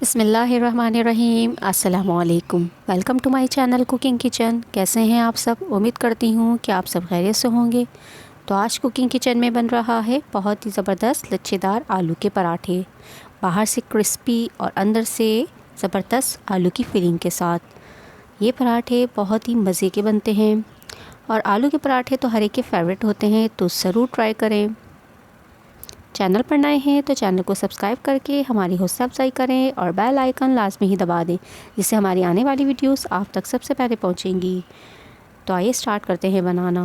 बिस्मिल्लाहिर्रहमानिर्रहीम। अस्सलामुअलैकुम। Welcome to my channel cooking kitchen. कैसे हैं आप सब? उम्मीद करती हूँ कि आप सब खैरियत से होंगे। तो आज कुकिंग किचन में बन रहा है बहुत ही ज़बरदस्त लच्छेदार आलू के पराठे, बाहर से क्रिस्पी और अंदर से ज़बरदस्त आलू की फिलिंग के साथ। ये पराठे बहुत ही मज़े के बनते हैं और आलू के पराठे तो हर एक के फेवरेट होते हैं, तो ज़रूर ट्राई करें। चैनल पर नए हैं तो चैनल को सब्सक्राइब करके हमारी हौसला अफजाई करें और बेल आइकन लाजमी ही दबा दें, जिससे हमारी आने वाली वीडियोस आप तक सबसे पहले पहुंचेंगी। तो आइए स्टार्ट करते हैं बनाना।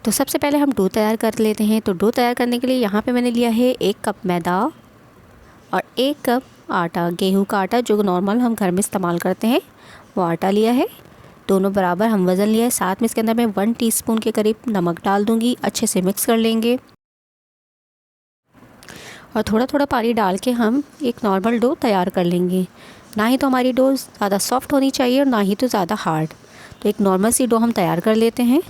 तो सबसे पहले हम डो तैयार कर लेते हैं। तो डो तैयार करने के लिए यहाँ पे मैंने लिया है 1 कप मैदा और 1 कप आटा, गेहूँ का आटा जो नॉर्मल हम घर में इस्तेमाल करते हैं वो आटा लिया है। दोनों बराबर हम वज़न लिया है। साथ में इसके अंदर मैं 1 टीस्पून के करीब नमक डाल दूँगी। अच्छे से मिक्स कर लेंगे और थोड़ा थोड़ा पानी डाल के हम एक नॉर्मल डो तैयार कर लेंगे। ना ही तो हमारी डो ज़्यादा सॉफ्ट होनी चाहिए और ना ही तो ज़्यादा हार्ड। तो एक नॉर्मल सी डो हम तैयार कर लेते हैं।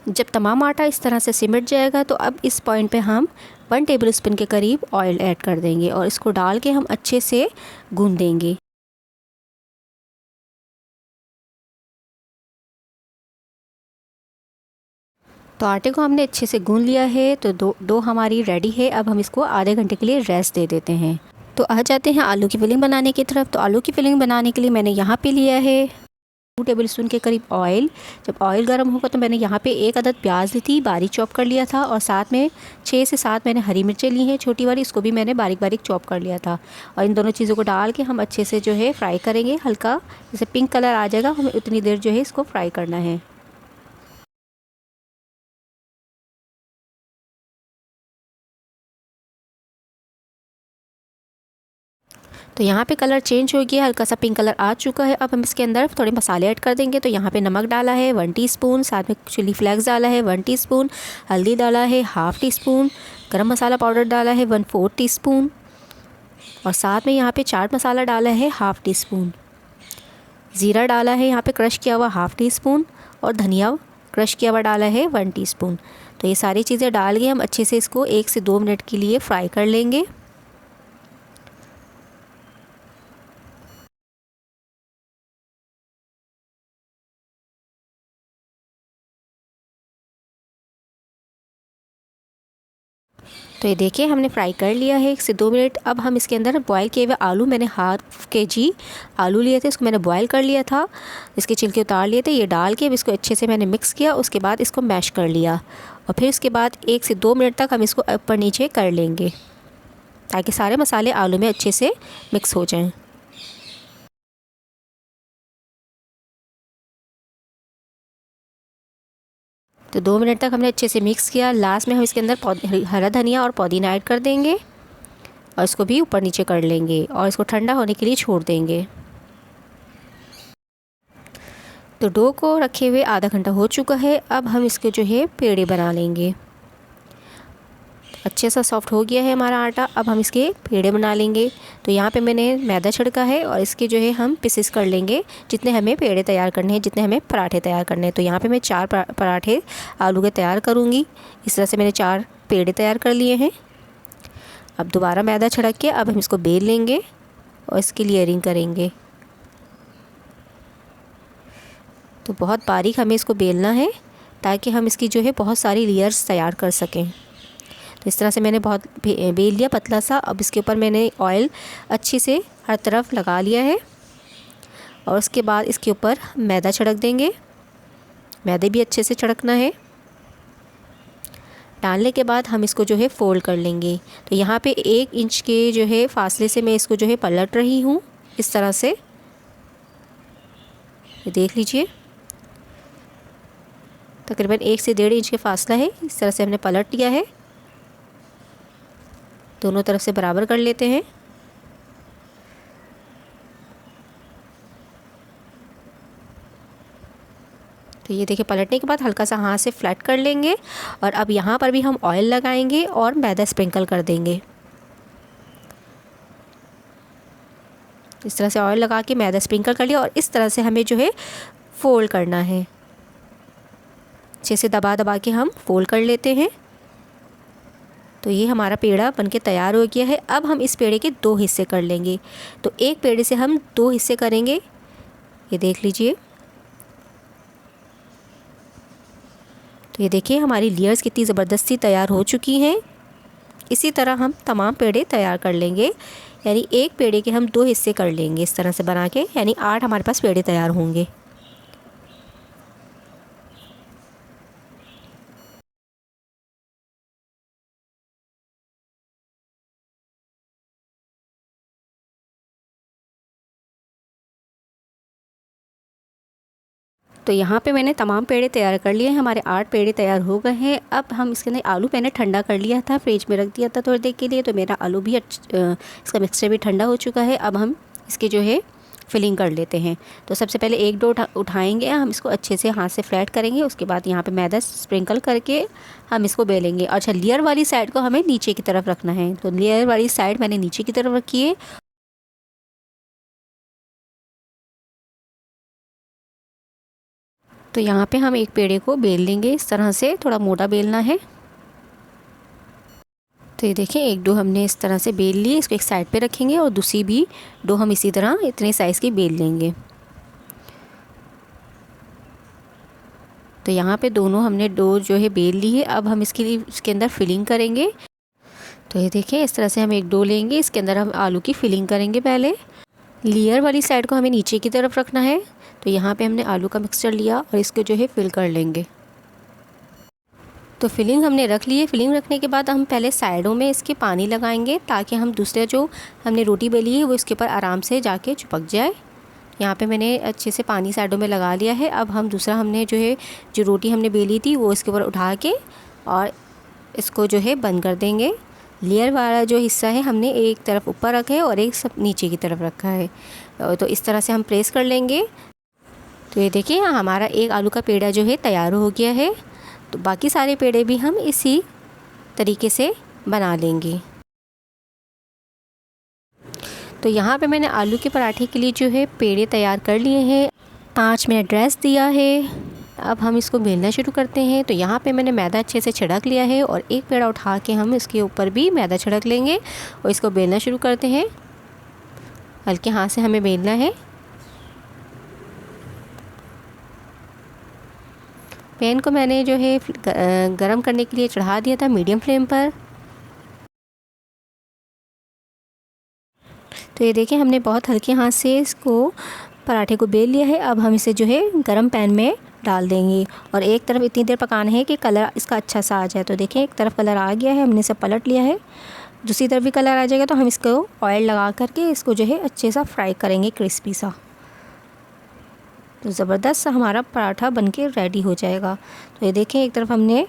जब तमाम आटा इस तरह से सिमट जाएगा तो अब इस पॉइंट पे हम 1 टेबल स्पून के करीब ऑयल ऐड कर देंगे और इसको डाल के हम अच्छे से गूंद देंगे। तो आटे को हमने अच्छे से गूंद लिया है। तो डो हमारी रेडी है। अब हम इसको आधे घंटे के लिए रेस्ट दे देते हैं। तो आ जाते हैं आलू की फिलिंग बनाने की तरफ। तो आलू की फिलिंग बनाने के लिए मैंने यहाँ पे लिया है 2 टेबल स्पून के करीब ऑयल। जब ऑयल गर्म होगा तो मैंने यहाँ पे 1 अदद प्याज ली थी, बारीक चॉप कर लिया था और साथ में 6 से 7 मैंने हरी मिर्चें ली हैं छोटी वाली, इसको भी मैंने बारीक बारीक चॉप कर लिया था। और इन दोनों चीज़ों को डाल के हम अच्छे से जो है फ्राई करेंगे। हल्का जैसे पिंक कलर आ जाएगा हमें उतनी देर जो है इसको फ्राई करना है। तो यहाँ पे कलर चेंज हो गया, हल्का सा पिंक कलर आ चुका है। अब हम इसके अंदर थोड़े मसाले ऐड कर देंगे। तो यहाँ पे नमक डाला है 1 टीस्पून, साथ में चिली फ्लेक्स डाला है 1 टीस्पून, हल्दी डाला है हाफ़ टी स्पून, गरम मसाला पाउडर डाला है 1/4 टीस्पून और साथ में यहाँ पे चाट मसाला डाला है हाफ़ टी स्पून, ज़ीरा डाला है यहाँ पे क्रश किया हुआ हाफ़ टी स्पून और धनिया क्रश किया हुआ डाला है 1 टीस्पून। तो ये सारी चीज़ें डाल के हम अच्छे से इसको 1 से 2 मिनट के लिए फ्राई कर लेंगे। तो ये देखिए हमने फ्राई कर लिया है 1 से 2 मिनट। अब हम इसके अंदर बॉयल किए हुए आलू, मैंने हाफ़ केजी आलू लिए थे, इसको मैंने बॉयल कर लिया था, इसके छिलके उतार लिए थे। ये डाल के अब इसको अच्छे से मैंने मिक्स किया। उसके बाद इसको मैश कर लिया और फिर उसके बाद 1 से 2 मिनट तक हम इसको ऊपर नीचे कर लेंगे ताकि सारे मसाले आलू में अच्छे से मिक्स हो जाएँ। तो 2 मिनट तक हमने अच्छे से मिक्स किया। लास्ट में हम इसके अंदर हरा धनिया और पुदीना ऐड कर देंगे और इसको भी ऊपर नीचे कर लेंगे और इसको ठंडा होने के लिए छोड़ देंगे। तो डो को रखे हुए आधा घंटा हो चुका है। अब हम इसके जो है पेड़े बना लेंगे। अच्छे सा सॉफ्ट हो गया है हमारा आटा। अब हम इसके पेड़े बना लेंगे। तो यहाँ पे मैंने मैदा छिड़का है और इसके जो है हम पीसेस कर लेंगे जितने हमें पेड़े तैयार करने हैं, जितने हमें पराठे तैयार करने हैं। तो यहाँ पे मैं 4 पराठे आलू के तैयार करूँगी। इस तरह से मैंने 4 पेड़े तैयार कर लिए हैं। अब दोबारा मैदा छिड़क के अब हम इसको बेल लेंगे और इसकी लेयरिंग करेंगे। तो बहुत बारीक हमें इसको बेलना है ताकि हम इसकी जो है बहुत सारी लेयर्स तैयार कर सकें। तो इस तरह से मैंने बहुत बेल लिया पतला सा। अब इसके ऊपर मैंने ऑयल अच्छे से हर तरफ लगा लिया है और उसके बाद इसके ऊपर मैदा छिड़क देंगे। मैदे भी अच्छे से छिड़कना है। डालने के बाद हम इसको जो है फ़ोल्ड कर लेंगे। तो यहाँ पे 1 इंच के जो है फासले से मैं इसको जो है पलट रही हूँ इस तरह से। ये देख लीजिए तकरीबन 1 से 1.5 इंच के फासला है। इस तरह से हमने पलट लिया है। दोनों तरफ से बराबर कर लेते हैं। तो ये देखिए पलटने के बाद हल्का सा हाथ से फ्लैट कर लेंगे और अब यहाँ पर भी हम ऑयल लगाएंगे और मैदा स्प्रिंकल कर देंगे। इस तरह से ऑयल लगा के मैदा स्प्रिंकल कर लिया और इस तरह से हमें जो है फ़ोल्ड करना है। अच्छे से दबा दबा के हम फ़ोल्ड कर लेते हैं। तो ये हमारा पेड़ा बनके तैयार हो गया है। अब हम इस पेड़े के 2 हिस्से कर लेंगे। तो एक पेड़े से हम 2 हिस्से करेंगे, ये देख लीजिए। तो ये देखिए हमारी लेयर्स कितनी ज़बरदस्ती तैयार हो चुकी हैं। इसी तरह हम तमाम पेड़े तैयार कर लेंगे, यानी एक पेड़े के हम 2 हिस्से कर लेंगे इस तरह से बना के, यानी 8 हमारे पास पेड़े तैयार होंगे। तो यहाँ पे मैंने तमाम पेड़े तैयार कर लिए हैं। हमारे 8 पेड़े तैयार हो गए हैं। अब हम इसके अंदर आलू मैंने ठंडा कर लिया था, फ्रिज में रख दिया था थोड़ी देर के लिए, तो मेरा आलू भी इसका मिक्सचर भी ठंडा हो चुका है। अब हम इसके जो है फिलिंग कर लेते हैं। तो सबसे पहले एक डो उठाएंगे, हम इसको अच्छे से हाथ से फ्लैट करेंगे। उसके बाद यहाँ पे मैदा स्प्रिंकल करके हम इसको बेलेंगे। अच्छा, लेयर वाली साइड को हमें नीचे की तरफ रखना है। तो लेयर वाली साइड मैंने नीचे की तरफ रखी है। तो यहाँ पे हम एक पेड़े को बेल लेंगे, इस तरह से थोड़ा मोटा बेलना है। तो ये देखिए एक डो हमने इस तरह से बेल ली, इसको एक साइड पे रखेंगे और दूसरी भी डो हम इसी तरह इतने साइज़ की बेल लेंगे। तो यहाँ पे दोनों हमने डो जो है बेल ली है। अब हम इसके अंदर फिलिंग करेंगे। तो ये देखिए इस तरह से हम एक डो लेंगे, इसके अंदर हम आलू की फिलिंग करेंगे। पहले लेयर वाली साइड को हमें नीचे की तरफ रखना है। तो यहाँ पे हमने आलू का मिक्सचर लिया और इसको जो है फिल कर लेंगे। तो फिलिंग हमने रख ली है। फिलिंग रखने के बाद हम पहले साइडों में इसके पानी लगाएंगे, ताकि हम दूसरे जो हमने रोटी बेली है वो इसके ऊपर आराम से जाके चिपक जाए। यहाँ पे मैंने अच्छे से पानी साइडों में लगा लिया है। अब हम दूसरा हमने जो रोटी हमने बेली थी वो इसके ऊपर उठा के और इसको जो है बंद कर देंगे। लेयर वाला जो हिस्सा है हमने एक तरफ ऊपर रखा है और एक सब नीचे की तरफ रखा है। तो इस तरह से हम प्रेस कर लेंगे। तो ये देखिए हमारा एक आलू का पेड़ा जो है तैयार हो गया है। तो बाकी सारे पेड़े भी हम इसी तरीके से बना लेंगे। तो यहाँ पे मैंने आलू के पराठे के लिए जो है पेड़े तैयार कर लिए हैं। 5 मिनट रेस्ट दिया है। अब हम इसको बेलना शुरू करते हैं। तो यहाँ पे मैंने मैदा अच्छे से छिड़क लिया है और एक पेड़ा उठा के हम इसके ऊपर भी मैदा छिड़क लेंगे और इसको बेलना शुरू करते हैं। हल्के हाथ से हमें बेलना है। पैन को मैंने जो है गरम करने के लिए चढ़ा दिया था मीडियम फ्लेम पर। तो ये देखिए हमने बहुत हल्के हाथ से इसको पराठे को बेल लिया है। अब हम इसे जो है गरम पैन में डाल देंगे और एक तरफ इतनी देर पकाना है कि कलर इसका अच्छा सा आ जाए। तो देखिए एक तरफ कलर आ गया है, हमने इसे पलट लिया है। दूसरी तरफ भी कलर आ जाएगा तो हम इसको ऑयल लगा करके इसको जो है अच्छे सा फ्राई करेंगे, क्रिस्पी सा। तो ज़बरदस्त सा हमारा पराठा बनके रेडी हो जाएगा। तो ये देखें एक तरफ हमने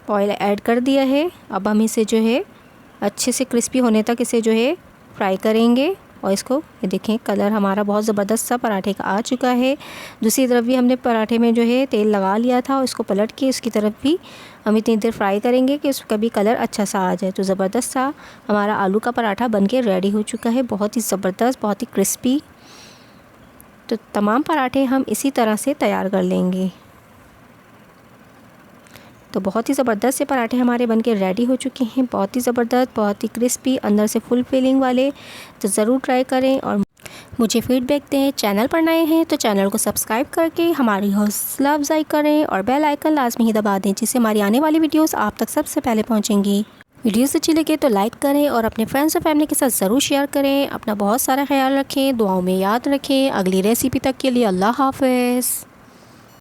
ऑयल ऐड कर दिया है। अब हम इसे जो है अच्छे से क्रिस्पी होने तक इसे जो है फ्राई करेंगे और इसको ये देखें कलर हमारा बहुत ज़बरदस्त सा पराठे का आ चुका है। दूसरी तरफ भी हमने पराठे में जो है तेल लगा लिया था और इसको पलट के इसकी तरफ भी हम इतनी देर फ्राई करेंगे कि उसका भी कलर अच्छा सा आ जाए। तो ज़बरदस्त सा हमारा आलू का पराठा बनके रेडी हो चुका है, बहुत ही ज़बरदस्त, बहुत ही क्रिस्पी। तो तमाम पराठे हम इसी तरह से तैयार कर लेंगे। तो बहुत ही ज़बरदस्त से पराठे हमारे बनके रेडी हो चुके हैं, बहुत ही ज़बरदस्त, बहुत ही क्रिस्पी, अंदर से फुल फिलिंग वाले। तो ज़रूर ट्राई करें और मुझे फीडबैक दें। चैनल पर नए हैं तो चैनल को सब्सक्राइब करके हमारी हौसला अफजाई करें और बेल आइकन लाजमी ही दबा दें, जिससे हमारी आने वाली वीडियोस आप तक सबसे पहले पहुंचेंगी। वीडियोस अच्छी लगे तो लाइक करें और अपने फ्रेंड्स और फैमिली के साथ ज़रूर शेयर करें। अपना बहुत सारा ख्याल रखें, दुआओं में याद रखें। अगली रेसिपी तक के लिए अल्लाह हाफ़िज़।